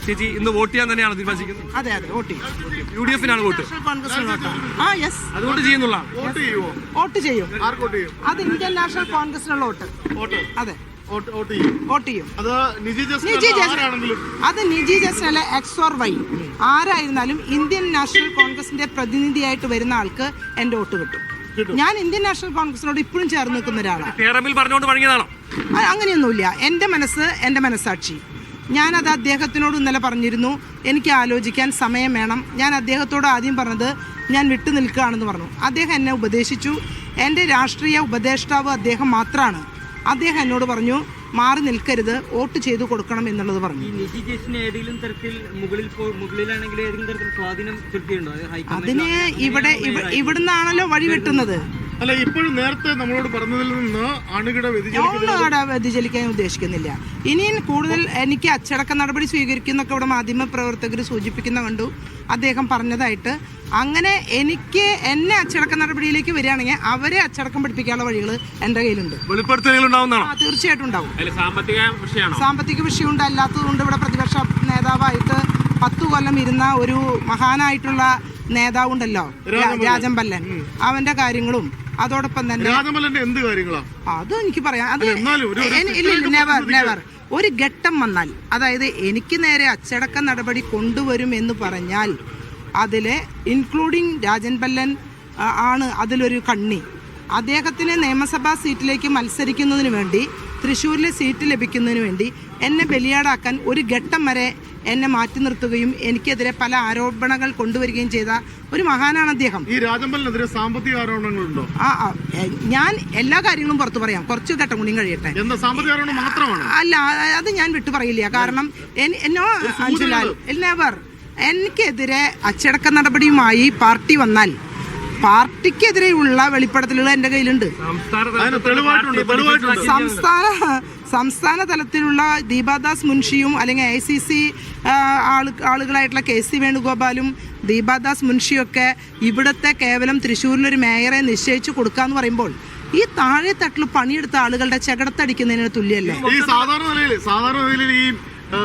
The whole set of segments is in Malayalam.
ചേച്ചി ഇന്ന് വോട്ട് ചെയ്യാൻ തന്നെയാണ് തീരുമാനിക്കുന്നത്? അതെ അതെ, വോട്ട് ചെയ്യും. UDF-നാണ് വോട്ട്. യെസ്, അതുകൊണ്ട് ചെയ്യുന്നുള്ള വോട്ട് ചെയ്യും. അത് ഇന്ത്യൻ നാഷണൽ കോൺഗ്രസിനുള്ള വോട്ട്. അതെ, വോട്ട് ചെയ്യും. അത് നിജി ജസ്റ്റ് അല്ല, എക്സ് ഓർ വൈ ആരായിരുന്നാലും ഇന്ത്യൻ നാഷണൽ കോൺഗ്രസിന്റെ പ്രതിനിധിയായിട്ട് വരുന്ന ആൾക്ക് എന്റെ വോട്ട് കിട്ടും. ഞാൻ ഇന്ത്യൻ നാഷണൽ കോൺഗ്രസിനോട് ഇപ്പോഴും ചേർന്ന് നിൽക്കുന്ന ഒരാളാണ്. അങ്ങനെയൊന്നുമില്ല. എന്റെ മനസ്സാക്ഷി. ഞാനത് അദ്ദേഹത്തിനോട് ഇന്നലെ പറഞ്ഞിരുന്നു. എനിക്ക് ആലോചിക്കാൻ സമയം വേണം. ഞാൻ അദ്ദേഹത്തോട് ആദ്യം പറഞ്ഞത് ഞാൻ വിട്ടു നിൽക്കുകയാണെന്ന് പറഞ്ഞു. അദ്ദേഹം എന്നെ ഉപദേശിച്ചു. എൻ്റെ രാഷ്ട്രീയ ഉപദേഷ്ടാവ് അദ്ദേഹം മാത്രമാണ്. അദ്ദേഹം എന്നോട് പറഞ്ഞു, മാറി നിൽക്കരുത്, വോട്ട് ചെയ്തു കൊടുക്കണം എന്നുള്ളത് പറഞ്ഞു. അതിന് ഇവിടുന്നാണല്ലോ വഴി വെട്ടുന്നത്. അല്ല, ഇപ്പോഴും നേരത്തെ നമ്മളോട് പറഞ്ഞതിൽ നിന്ന് അണുകിട വ്യതിചലിക്കാൻ ഉദ്ദേശിക്കുന്നില്ല. ഇനിയും കൂടുതൽ എനിക്ക് അച്ചടക്ക നടപടി സ്വീകരിക്കുന്നൊക്കെ ഇവിടെ മാധ്യമ പ്രവർത്തകർ സൂചിപ്പിക്കുന്ന കണ്ടു. അദ്ദേഹം പറഞ്ഞതായിട്ട് അങ്ങനെ എന്നെ അച്ചടക്ക നടപടിയിലേക്ക് വരികയാണെങ്കിൽ അവരെ അച്ചടക്കം പഠിപ്പിക്കാനുള്ള വഴികൾ എന്റെ കയ്യിലുണ്ട്. തീർച്ചയായിട്ടും ഉണ്ടാവും. സാമ്പത്തിക വിഷയം അല്ലാത്തതുകൊണ്ട് ഇവിടെ പ്രതിപക്ഷ നേതാവായിട്ട് 10 കൊല്ലം ഇരുന്ന ഒരു മഹാനായിട്ടുള്ള നേതാവുണ്ടല്ലോ, രാജംപല്ലൻ, അവന്റെ കാര്യങ്ങളും അതോടൊപ്പം തന്നെ അത് എനിക്ക് പറയാം. അത് നെവർ ഒരു ഘട്ടം വന്നാൽ, അതായത് എനിക്ക് നേരെ അച്ചടക്ക നടപടി കൊണ്ടുവരും എന്ന് പറഞ്ഞാൽ അതിലെ ഇൻക്ലൂഡിങ് രാജൻപല്ലൻ ആണ് അതിലൊരു കണ്ണി. അദ്ദേഹത്തിന് നിയമസഭാ സീറ്റിലേക്ക് മത്സരിക്കുന്നതിന് വേണ്ടി, തൃശ്ശൂരിലെ സീറ്റ് ലഭിക്കുന്നതിന് വേണ്ടി എന്നെ ബലിയാടാക്കാൻ ഒരു ഘട്ടം വരെ എന്നെ മാറ്റി നിർത്തുകയും എനിക്കെതിരെ പല ആരോപണങ്ങൾ കൊണ്ടുവരികയും ചെയ്ത ഒരു മഹാനാണ് അദ്ദേഹം. ഈ രാജംപല്ലനെതിരെ സാമ്പത്തിക ആരോപണങ്ങളുണ്ടോ? ഞാൻ എല്ലാ കാര്യങ്ങളും പുറത്തു പറയാം, കുറച്ച് ഘട്ടം കൂടി കഴിയട്ടെ. സാമ്പത്തിക ആരോപണം മാത്രമാണ്. അല്ല, അത് ഞാൻ വിട്ടു പറയില്ല. കാരണം എനിക്കെതിരെ അച്ചടക്ക നടപടിയുമായി പാർട്ടി വന്നാൽ പാർട്ടിക്കെതിരെയുള്ള വെളിപ്പെടുത്തലുകൾ എന്റെ കയ്യിലുണ്ട്. സംസ്ഥാന തലത്തിലുള്ള ദീപാദാസ് മുൻഷിയും അല്ലെങ്കിൽ ICC ആളുകളായിട്ടുള്ള KC വേണുഗോപാലും ദീപാദാസ് മുൻഷിയൊക്കെ ഇവിടുത്തെ കേവലം തൃശ്ശൂരിലൊരു മേയറെ നിശ്ചയിച്ചു കൊടുക്കാന്ന് പറയുമ്പോൾ ഈ താഴെ തട്ടിൽ പണിയെടുത്ത ആളുകളുടെ ചെകടത്തടിക്കുന്നതിന് തുല്യല്ലേ? ഈ സാധാരണ നിലയിൽ ഈ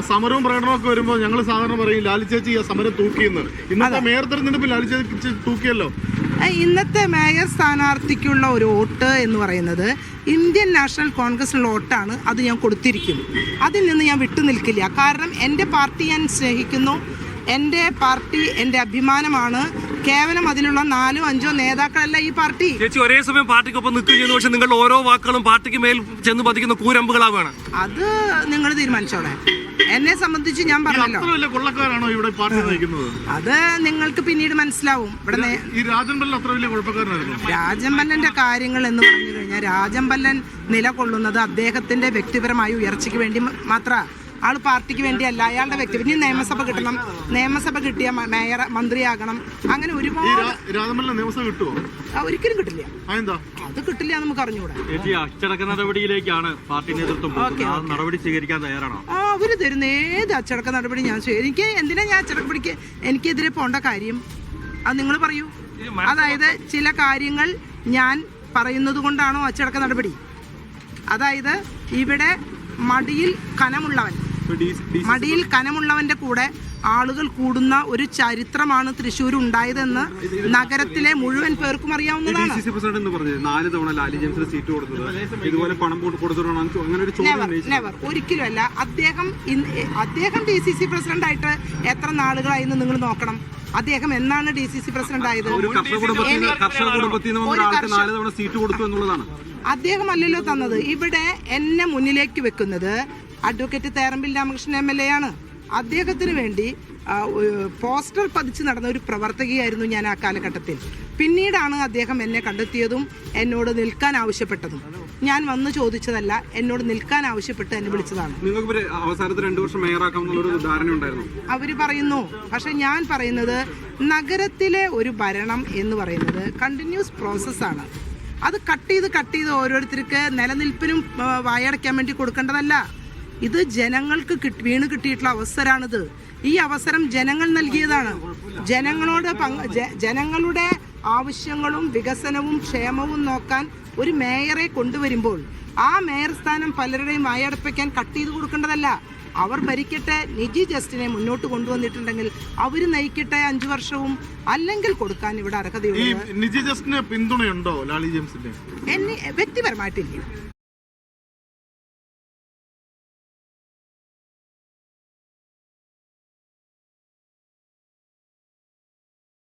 സമരവും പ്രകടനവും ഒക്കെ വരുമ്പോൾ ഞങ്ങൾ സാധാരണ പറയും ലാലി ചേച്ചി ഈ സമരം തൂക്കിയെന്ന്. ഇന്നത്തെ മേയർ തെരഞ്ഞെടുപ്പിൽ ലാലി ചേച്ചി തൂക്കിയല്ലോ. ഇന്നത്തെ മേയർ സ്ഥാനാർത്ഥിക്കുള്ള ഒരു വോട്ട് എന്ന് പറയുന്നത് ഇന്ത്യൻ നാഷണൽ കോൺഗ്രസിനുള്ള വോട്ടാണ്. അത് ഞാൻ കൊടുത്തിരിക്കും. അതിൽ നിന്ന് ഞാൻ വിട്ടു നിൽക്കില്ല. കാരണം എൻ്റെ പാർട്ടി ഞാൻ സ്നേഹിക്കുന്നു. എൻ്റെ പാർട്ടി എൻ്റെ അഭിമാനമാണ്. കേവലം അതിലുള്ള 4-5 നേതാക്കളല്ല ഈ പാർട്ടി. ചേച്ചി ഒരേ സമയം പാർട്ടിക്കൊപ്പം നിൽക്കുകയും ചെയ്യുന്നു. പക്ഷെ നിങ്ങളുടെ ഓരോ വാക്കുകളും പാർട്ടിക്ക് മേൽ ചെന്ന് പതിക്കുന്ന കൂരമ്പുകളാവുകയാണ്. അത് നിങ്ങൾ തീരുമാനിച്ചോളെ. എന്നെ സംബന്ധിച്ച് ഞാൻ പറഞ്ഞല്ലോ, കൊള്ളക്കാരാണോ ഇവിടെ പാർട്ടി നയിക്കുന്നത്? അത് നിങ്ങൾക്ക് പിന്നീട് മനസ്സിലാവും. ഇവിടെ രാജംപല്ലന്റെ കാര്യങ്ങൾ എന്ന് പറഞ്ഞു കഴിഞ്ഞാൽ രാജംപല്ലൻ നിലകൊള്ളുന്നത് അദ്ദേഹത്തിന്റെ വ്യക്തിപരമായ ഉയർച്ചയ്ക്ക് വേണ്ടി മാത്രമാണ്. ആള് പാർട്ടിക്ക് വേണ്ടിയല്ല. അയാളുടെ വ്യക്തി. ഇനി നിയമസഭ കിട്ടണം, നിയമസഭ കിട്ടിയ മേയർ മന്ത്രിയാകണം, അങ്ങനെ ഒരുപാട്. ഒരിക്കലും കിട്ടില്ല. അത് കിട്ടില്ല, നമുക്ക് അറിഞ്ഞുകൂടാ. അച്ചടക്ക നടപടിയിലേക്കാണ് പാർട്ടി നേതൃത്വം നടപടി സ്വീകരിക്കാൻ തയ്യാറാണോ? അവര് തരുന്ന ഏത് അച്ചടക്ക നടപടി ഞാൻ എനിക്ക് എന്തിനാ ഞാൻ അച്ചടക്കപ്പടിക്ക് എനിക്കെതിരെ പോകേണ്ട കാര്യം? അത് നിങ്ങൾ പറയൂ. അതായത് ചില കാര്യങ്ങൾ ഞാൻ പറയുന്നത് കൊണ്ടാണോ അച്ചടക്ക നടപടി? അതായത് ഇവിടെ മടിയിൽ കനമുള്ളവന്റെ കൂടെ ആളുകൾ കൂടുന്ന ഒരു ചരിത്രമാണ് തൃശ്ശൂർ ഉണ്ടായതെന്ന് നഗരത്തിലെ മുഴുവൻ പേർക്കും അറിയാവുന്നതാണ്. ഒരിക്കലും അല്ല. അദ്ദേഹം DCC പ്രസിഡന്റ് ആയിട്ട് എത്ര നാളുകളായി നിങ്ങൾ നോക്കണം. അദ്ദേഹം എന്നാണ് DCC പ്രസിഡന്റ് ആയത്? അദ്ദേഹം അല്ലല്ലോ തന്നത്. ഇവിടെ എന്നെ മുന്നിലേക്ക് വെക്കുന്നത് അഡ്വക്കേറ്റ് തേറമ്പിൽ രാമകൃഷ്ണൻ MLA ആണ്. അദ്ദേഹത്തിന് വേണ്ടി പോസ്റ്റർ പതിച്ച് നടന്ന ഒരു പ്രവർത്തകയായിരുന്നു ഞാൻ ആ കാലഘട്ടത്തിൽ. പിന്നീടാണ് അദ്ദേഹം എന്നെ കണ്ടെത്തിയതും എന്നോട് നിൽക്കാൻ ആവശ്യപ്പെട്ടതും. ഞാൻ വന്ന് ചോദിച്ചതല്ല, എന്നോട് നിൽക്കാൻ ആവശ്യപ്പെട്ട് എന്നെ വിളിച്ചതാണ്. അവര് പറയുന്നു. പക്ഷെ ഞാൻ പറയുന്നത് നഗരത്തിലെ ഒരു ഭരണം എന്ന് പറയുന്നത് കണ്ടിന്യൂസ് പ്രോസസ്സാണ്. അത് കട്ട് ചെയ്ത് ഓരോരുത്തർക്ക് നിലനിൽപ്പിനും വായടയ്ക്കാൻ വേണ്ടി കൊടുക്കേണ്ടതല്ല. ഇത് ജനങ്ങൾക്ക് വീണ് കിട്ടിയിട്ടുള്ള അവസരമാണിത്. ഈ അവസരം ജനങ്ങൾ നൽകിയതാണ്. ജനങ്ങളുടെ ആവശ്യങ്ങളും വികസനവും ക്ഷേമവും നോക്കാൻ ഒരു മേയറെ കൊണ്ടുവരുമ്പോൾ ആ മേയർ സ്ഥാനം പലരുടെയും വായടപ്പിക്കാൻ കട്ട് ചെയ്ത് കൊടുക്കേണ്ടതല്ല. അവർ ഭരിക്കട്ടെ. നിജി ജസ്റ്റിനെ മുന്നോട്ട് കൊണ്ടുവന്നിട്ടുണ്ടെങ്കിൽ അവർ നയിക്കട്ടെ 5 വർഷവും, അല്ലെങ്കിൽ കൊടുക്കാൻ ഇവിടെ അർഹതയുണ്ട്. നിജി ജസ്റ്റിന് പിന്തുണയുണ്ടോ ലാലി ജെയിംസിന്റെ? വ്യക്തിപരമായിട്ടില്ല.